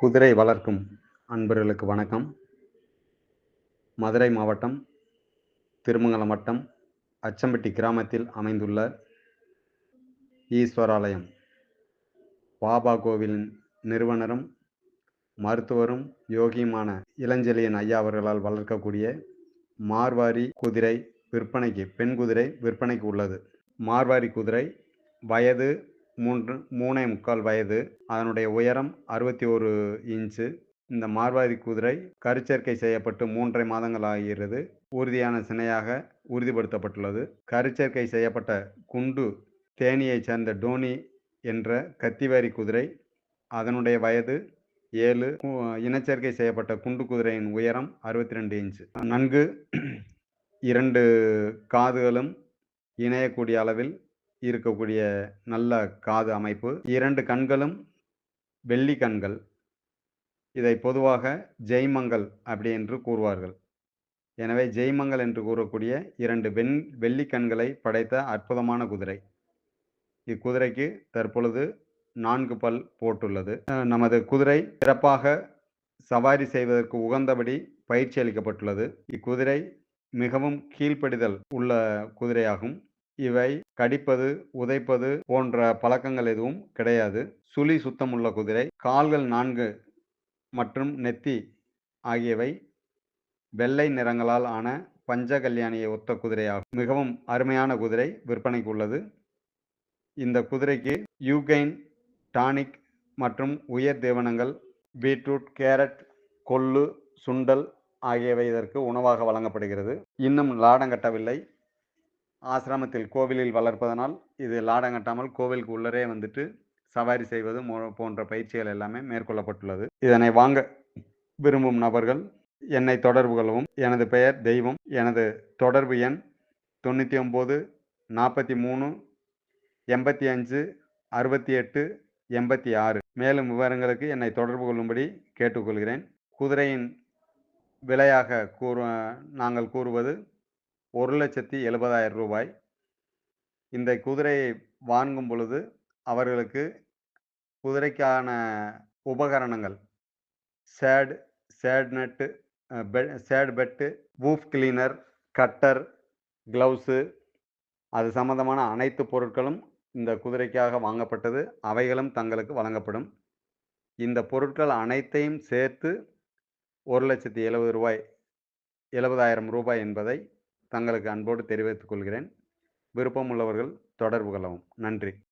குதிரை வளர்க்கும் அன்பர்களுக்கு வணக்கம். மதுரை மாவட்டம் திருமங்கலம் வட்டம் அச்சம்பட்டி கிராமத்தில் அமைந்துள்ள ஈஸ்வராலயம் பாபா கோவிலின் நிறுவனரும் மருத்துவரும் யோகியுமான இளஞ்செழியன் ஐயா அவர்களால் வளர்க்கக்கூடிய மார்வாரி குதிரை விற்பனைக்கு, பெண் குதிரை விற்பனைக்கு உள்ளது. மார்வாரி குதிரை வயது 3.25 வயது. அதனுடைய உயரம் 61 இன்ச்சு. இந்த மார்வாரி குதிரை கருச்சேர்க்கை செய்யப்பட்டு 3.5 மாதங்கள் ஆகிறது. உறுதியான சினையாக உறுதிப்படுத்தப்பட்டுள்ளது. கருச்சேர்க்கை செய்யப்பட்ட குண்டு தேனியைச் சேர்ந்த டோனி என்ற கத்திவாரி குதிரை, அதனுடைய வயது 7. இனச்சேர்க்கை செய்யப்பட்ட குண்டு குதிரையின் உயரம் 62 இன்ச்சு. நன்கு 2 காதுகளும் இணையக்கூடிய அளவில் இருக்கக்கூடிய நல்ல காது அமைப்பு. 2 கண்களும் வெள்ளி கண்கள். இதை பொதுவாக ஜெய்மங்கல் அப்படி என்று கூறுவார்கள். எனவே ஜெய்மங்கல் என்று கூறக்கூடிய 2 வெள்ளி கண்களை படைத்த அற்புதமான குதிரை. இக்குதிரைக்கு தற்பொழுது 4 பல் போட்டுள்ளது. நமது குதிரை சிறப்பாக சவாரி செய்வதற்கு உகந்தபடி பயிற்சி அளிக்கப்பட்டுள்ளது. இக்குதிரை மிகவும் கீழ்ப்படிதல் உள்ள குதிரையாகும். இவை கடிப்பது, உதைப்பது போன்ற பழக்கங்கள் எதுவும் கிடையாது. சுழி சுத்தமுள்ள குதிரை. கால்கள் 4 மற்றும் நெத்தி ஆகியவை வெள்ளை நிறங்களால் ஆன பஞ்சகல்யாணியை ஒத்த குதிரையாகும். மிகவும் அருமையான குதிரை விற்பனைக்கு உள்ளது. இந்த குதிரைக்கு யூகைன் டானிக் மற்றும் உயர் தீவனங்கள் பீட்ரூட், கேரட், கொள்ளு, சுண்டல் ஆகியவை இதற்கு உணவாக வழங்கப்படுகிறது. இன்னும் லாடம் கட்டவில்லை. ஆசிரமத்தில் கோவிலில் வளர்ப்பதனால் இது லாடம் கட்டாமல் கோவிலுக்கு உள்ளரே வந்துட்டு சவாரி செய்வது போன்ற பயிற்சிகள் எல்லாமே மேற்கொள்ளப்பட்டுள்ளது. இதனை வாங்க விரும்பும் நபர்கள் என்னை தொடர்பு கொள்ளவும். எனது பெயர் தெய்வம். எனது தொடர்பு எண் 99 43 85 68 86. மேலும் விவரங்களுக்கு என்னை தொடர்பு கொள்ளும்படி கேட்டுக்கொள்கிறேன். குதிரையின் விலையாக நாங்கள் கூறுவது 1,70,000 ரூபாய். இந்த குதிரையை வாங்கும் பொழுது அவர்களுக்கு குதிரைக்கான உபகரணங்கள் சேட் நட்டு, சேட் பெட்டு, வூஃப் கிளீனர், கட்டர், கிளவுஸு, அது சம்பந்தமான அனைத்து பொருட்களும் இந்த குதிரைக்காக வாங்கப்பட்டது. அவைகளும் தங்களுக்கு வழங்கப்படும். இந்த பொருட்கள் அனைத்தையும் சேர்த்து 1,70,000 ரூபாய் என்பதை தங்களுக்கு அன்போடு தெரிவித்துக் கொள்கிறேன். விருப்பம் உள்ளவர்கள் தொடர்பு கொள்ளவும். நன்றி.